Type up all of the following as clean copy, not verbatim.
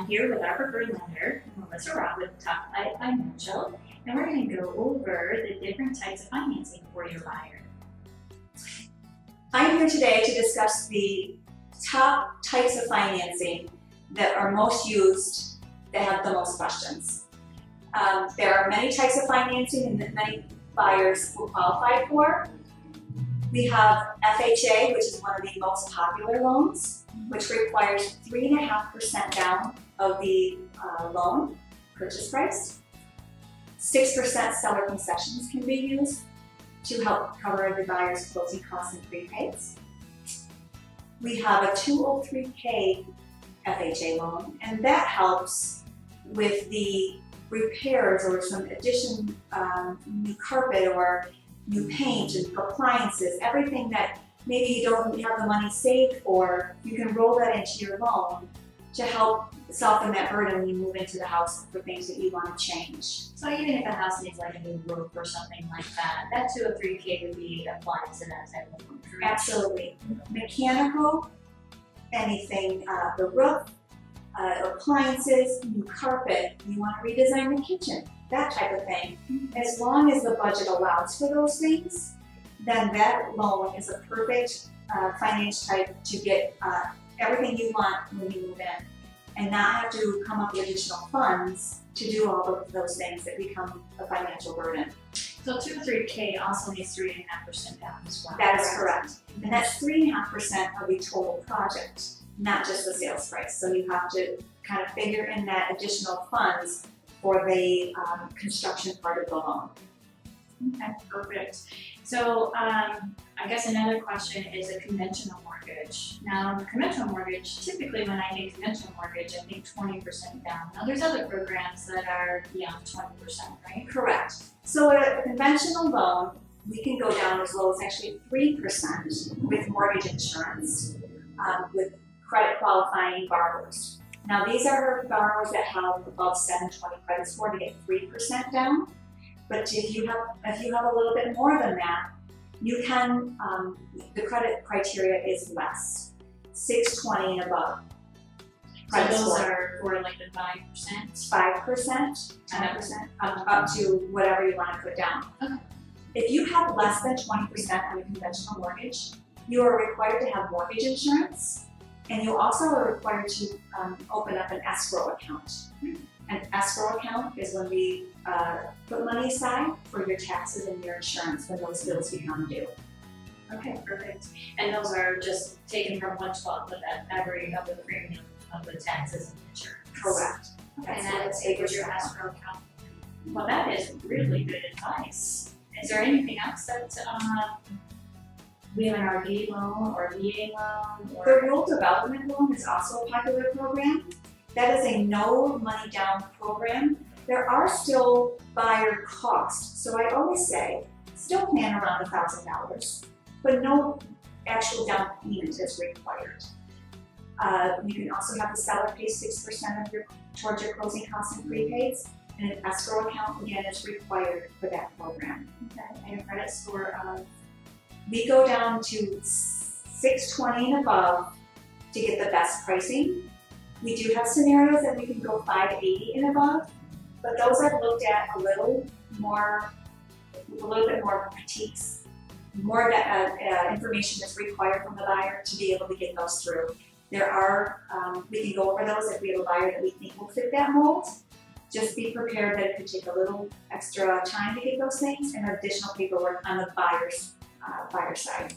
I'm here with our preferred lender, Melissa Robb with Top 5 Financial, and we're going to go over the different types of financing for your buyer. I'm here today to discuss the top types of financing that are most used, that have the most questions. There are many types of financing that many buyers will qualify for. We have FHA, which is one of the most popular loans, which requires 3.5% down of the loan purchase price. 6% seller concessions can be used to help cover the buyer's closing costs and prepaids. We have a 203K FHA loan, and that helps with the repairs or some addition, new carpet or new paint and appliances, everything that maybe you don't have the money saved for, you can roll that into your loan to help soften that burden when you move into the house for things that you want to change. So even if a house needs like a new roof or something like that 203K would be applied to that type of loan, correct? Absolutely. Mechanical, anything, the roof, appliances, new carpet, you want to redesign the kitchen, that type of thing. As long as the budget allows for those things, then that loan is a perfect finance type to get everything you want when you move in and not have to come up with additional funds to do all of those things that become a financial burden. So 203K also needs 3.5% down as well. That is correct. And that's 3.5% of the total project, not just the sales price. So you have to kind of figure in that additional funds for the construction part of the loan. Okay, perfect. So I guess another question is a conventional mortgage. Now, the conventional mortgage, typically when I think conventional mortgage, I think 20% down. Now, there's other programs that are beyond 20%, right? Correct. So a conventional loan, we can go down as low as actually 3% with mortgage insurance with credit qualifying borrowers. Now, these are borrowers that have above 720 credit score to get 3% down. But if you have a little bit more than that, you can, the credit criteria is less, 620 and above. So those are for like the 5%? 5%, 10%, up to whatever you want to put down. Okay. If you have less than 20% on a conventional mortgage, you are required to have mortgage insurance, and you also are required to open up an escrow account. An escrow account is when we put money aside for your taxes and your insurance when those bills become due. Okay, perfect. And those are just taken from 1/12 of every of the premium of the taxes and insurance. Correct. And that is your escrow account. Well, that is really good advice. Is there anything else that we have an RV loan or VA loan? Or The rural development loan is also a popular program. That is a no money down program. There are still buyer costs. So I always say, still plan around $1,000, but no actual down payment is required. You can also have the seller pay 6% towards your closing costs and prepaids, and an escrow account again is required for that program. Okay, and a credit score of? We go down to 620 and above to get the best pricing. We do have scenarios that we can go 580 and above, but those are looked at a little bit more critiques, more information is required from the buyer to be able to get those through. There are, we can go over those if we have a buyer that we think will fit that mold. Just be prepared that it could take a little extra time to get those things and additional paperwork on the buyer's buyer side.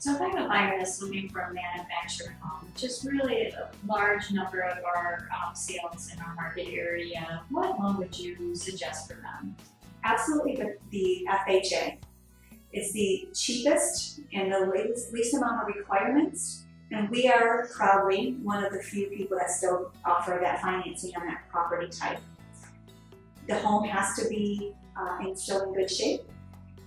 So if I have a buyer that's looking for a manufactured home, just really a large number of our sales in our market area, what loan would you suggest for them? Absolutely the FHA. It's the cheapest and the least amount of requirements, and we are proudly one of the few people that still offer that financing on that property type. The home has to be still in good shape,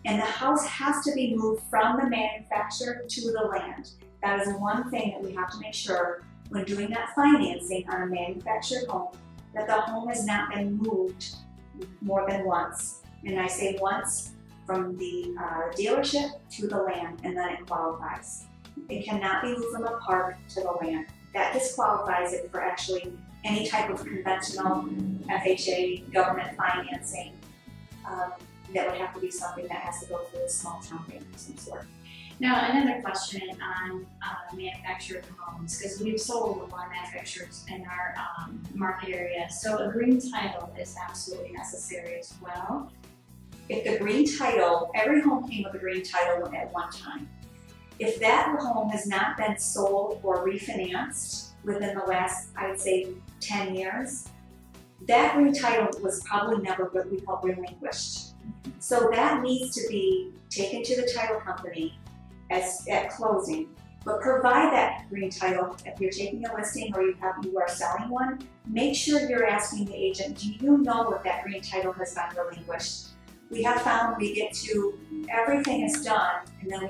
and the house has to be moved from the manufacturer to the land. That is one thing that we have to make sure when doing that financing on a manufactured home, that the home has not been moved more than once. And I say once, from the dealership to the land, and then it qualifies. It cannot be moved from a park to the land. That disqualifies it for actually any type of conventional FHA government financing, that would have to be something that has to go through a small town bank of some sort. Now, another question on manufactured homes, because we've sold a lot of manufacturers in our market area, so a green title is absolutely necessary as well. If the green title, every home came with a green title at one time. If that home has not been sold or refinanced within the last, I'd say, 10 years, that green title was probably never what we call relinquished. So that needs to be taken to the title company at closing, but provide that green title. If you're taking a listing or you are selling one, make sure you're asking the agent, do you know if that green title has been relinquished? We have found we get to everything is done, and then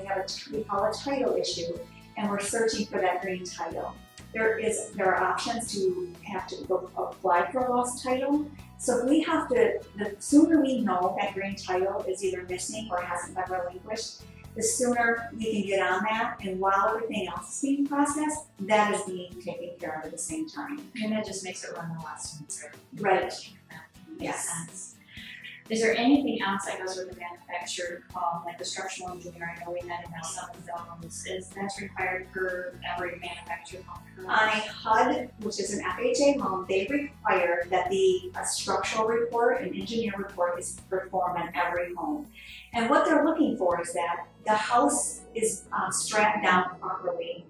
we call a title issue, and we're searching for that green title. There are options to have to go apply for a lost title. So if we have to, the sooner we know that green title is either missing or hasn't been relinquished, the sooner we can get on that, and while everything else is being processed, that is being taken care of at the same time. And that just makes it run a lot smoother. Right. That makes Yes. sense. Is there anything else that goes with the manufactured home, like the structural engineer? I know we had about some of those. Is that's required for every manufactured home? On a HUD, which is an FHA home, they require that the structural report and engineer report is performed on every home. And what they're looking for is that the house is strapped down properly,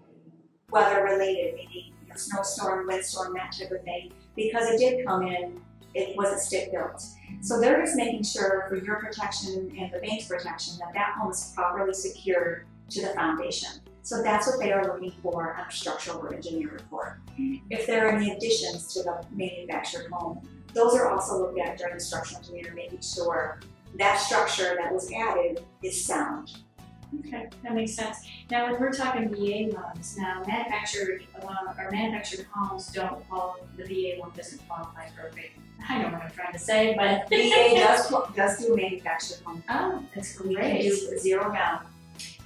weather related, meaning snowstorm, windstorm, that type of thing, because it did come in, it wasn't stick built. So they're just making sure for your protection and the bank's protection that that home is properly secured to the foundation. So that's what they are looking for on a structural or engineer report. If there are any additions to the manufactured home, those are also looked at during the structural engineer, making sure that structure that was added is sound. Okay, that makes sense. Now, when we're talking VA loans, now manufactured homes don't qualify. The VA loan doesn't qualify for a big. I know what I'm trying to say, but VA does do manufactured home. Oh, that's We can great. do 0 down.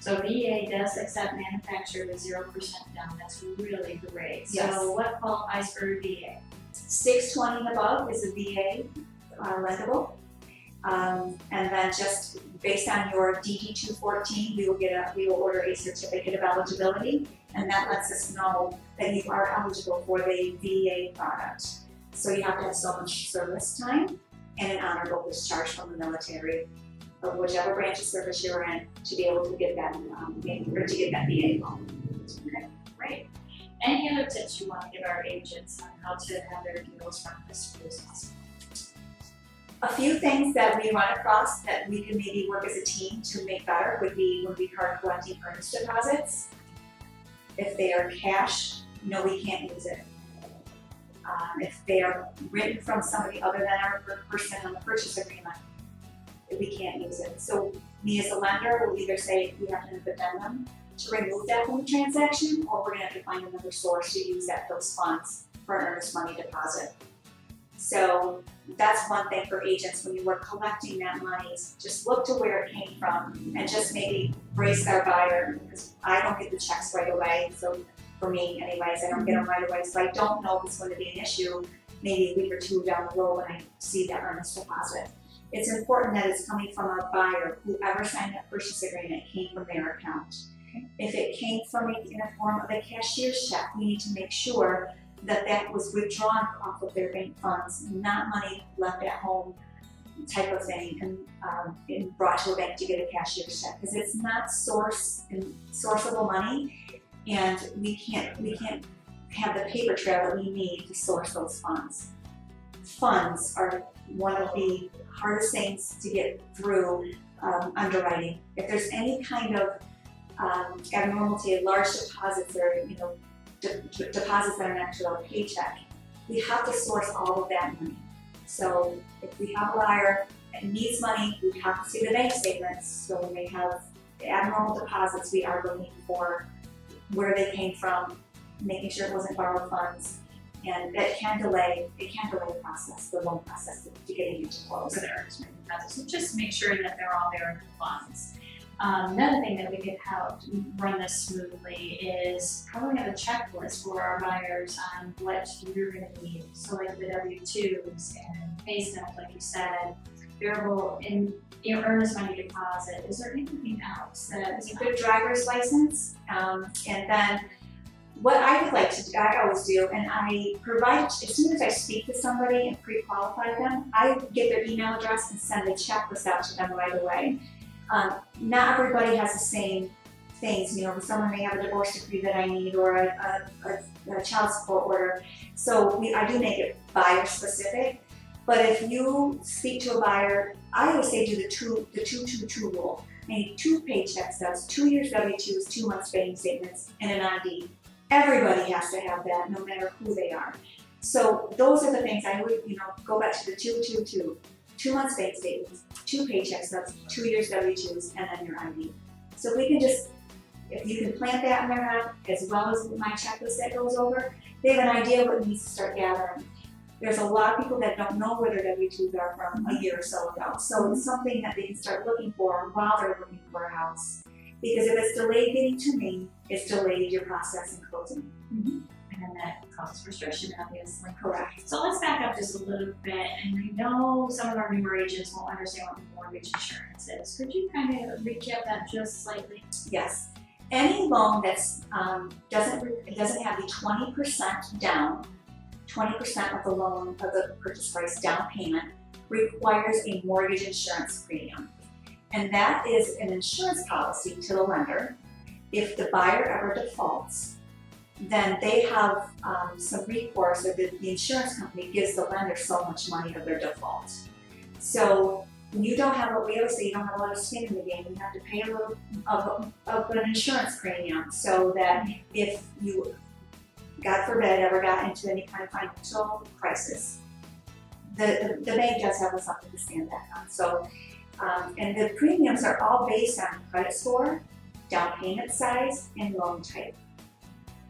So VA does accept manufactured with 0% down. That's really great. Yes. So what qualifies for a VA? 620 and above is a VA lendable. And then just based on your DD 214, we will order a certificate of eligibility, and that lets us know that you are eligible for the VA product. So you have to have so much service time and an honorable discharge from the military of whichever branch of service you're in to be able to get that VA loan. Okay, great. Any other tips you want to give our agents on how to have their deals run as smooth as possible? A few things that we run across that we can maybe work as a team to make better would be when we start collecting earnest deposits. If they are cash, no, we can't use it. If they are written from somebody other than our person on the purchase agreement, we can't use it. So me as a lender will either say we have an addendum to remove that from the transaction, or we're gonna have to find another source to use those funds for an earnest money deposit. So that's one thing for agents when you were collecting that money, just look to where it came from and just maybe brace our buyer, because I don't get the checks right away. So for me anyways, I don't get them right away. So I don't know if it's going to be an issue maybe a week or two down the road when I see that earnest deposit. It's important that it's coming from our buyer. Whoever signed that purchase agreement came from their account. If it came from in the form of a cashier's check, we need to make sure that that was withdrawn off of their bank funds, not money left at home type of thing, and brought to a bank to get a cashier's check, because it's not sourceable money, and we can't have the paper trail that we need to source those funds. Funds are one of the hardest things to get through underwriting. If there's any kind of abnormality, large deposits or deposits that are next to our paycheck, we have to source all of that money. So if we have a buyer that needs money, we have to see the bank statements. So when they have the abnormal deposits, we are looking for where they came from, making sure it wasn't borrowed funds, and that can delay the process, the loan process, to getting into close. So just make sure that they're all there in the funds. Another thing that we could help run this smoothly is probably have a checklist for our buyers on what you're gonna need. So like the W-2s and pay stubs, like you said, variable in earnest money deposit. Is there anything else that It's a good driver's license, and then what I would like to do, I always do, and I provide, as soon as I speak to somebody and pre-qualify them, I get their email address and send a checklist out to them right away. Not everybody has the same things, someone may have a divorce decree that I need or a child support order. So I do make it buyer specific, but if you speak to a buyer, I always say do the 2-2-2 rule. I need 2 paycheck stubs, 2 years W-2s, 2 months bank statements, and an ID. Everybody has to have that, no matter who they are. So those are the things I would, go back to the 2-2-2. 2 months bank statements, 2 paycheck stubs, 2 years W-2s, and then your ID. So we can just, if you can plant that in their head, as well as my checklist that goes over, they have an idea what needs to start gathering. There's a lot of people that don't know where their W-2s are from a year or so ago. So it's something that they can start looking for while they're looking for a house. Because if it's delayed getting to me, it's delayed your process in closing. Mm-hmm. And then that causes frustration, obviously. Correct. So let's back up just a little bit, and I know some of our newer agents won't understand what mortgage insurance is. Could you kind of recap that just slightly? Yes. Any loan that's doesn't have the 20% down, 20% of the loan of the purchase price down payment requires a mortgage insurance premium. And that is an insurance policy to the lender. If the buyer ever defaults, then they have some recourse, or the insurance company gives the lender so much money of their default. So when you don't have, we always say you don't have a lot of skin in the game, you have to pay a little of an insurance premium so that if you, God forbid, ever got into any kind of financial crisis, the bank does have something to stand back on. So, and the premiums are all based on credit score, down payment size, and loan type.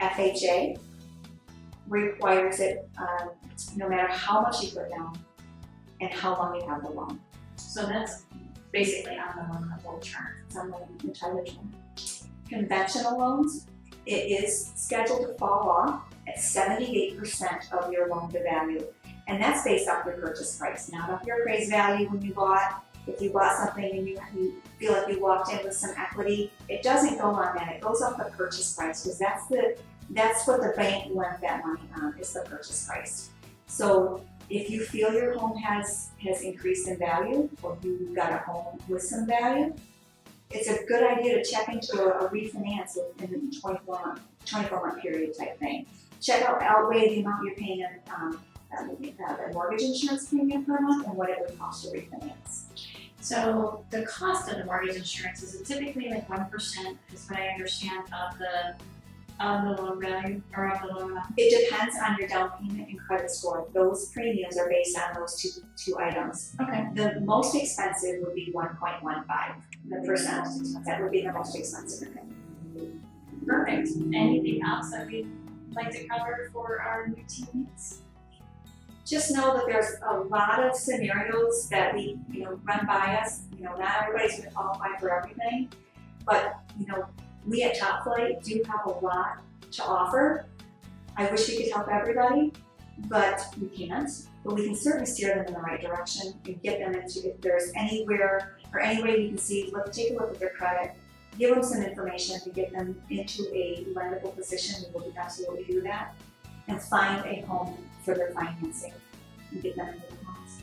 FHA requires it no matter how much you put down and how long you have the loan. So that's basically on the loan, the whole term. It's on the entire term. Conventional loans, it is scheduled to fall off at 78% of your loan to value. And that's based off your purchase price, not off your appraised value when you bought. If you bought something and you feel like you walked in with some equity, it doesn't go on that. It goes off the purchase price, because that's what the bank lent that money on, is the purchase price. So if you feel your home has increased in value, or you've got a home with some value, it's a good idea to check into a refinance within the 24-month period type thing. Outweigh the amount you're paying the mortgage insurance premium per month and what it would cost to refinance. So the cost of the mortgage insurance, is it typically like 1%, is what I understand, of the loan value, or of the loan amount? It depends on your down payment and credit score. Those premiums are based on those two items. Okay. The most expensive would be 1.15, the percent. That would be the most expensive. Perfect. Anything else that we'd like to cover for our new teammates? Just know that there's a lot of scenarios that we, run by us. Not everybody's going to qualify for everything, but we at Top Flight do have a lot to offer. I wish we could help everybody, but we can't. But we can certainly steer them in the right direction and get them into, if there's anywhere or any way we can see, take a look at their credit, give them some information to get them into a lendable position. We will absolutely do that, and find a home for their financing and get them into the homes.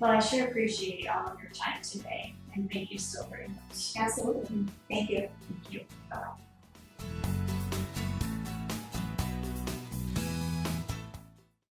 Well, I sure appreciate all of your time today, and thank you so very much. Absolutely. Thank you. Thank you. Bye.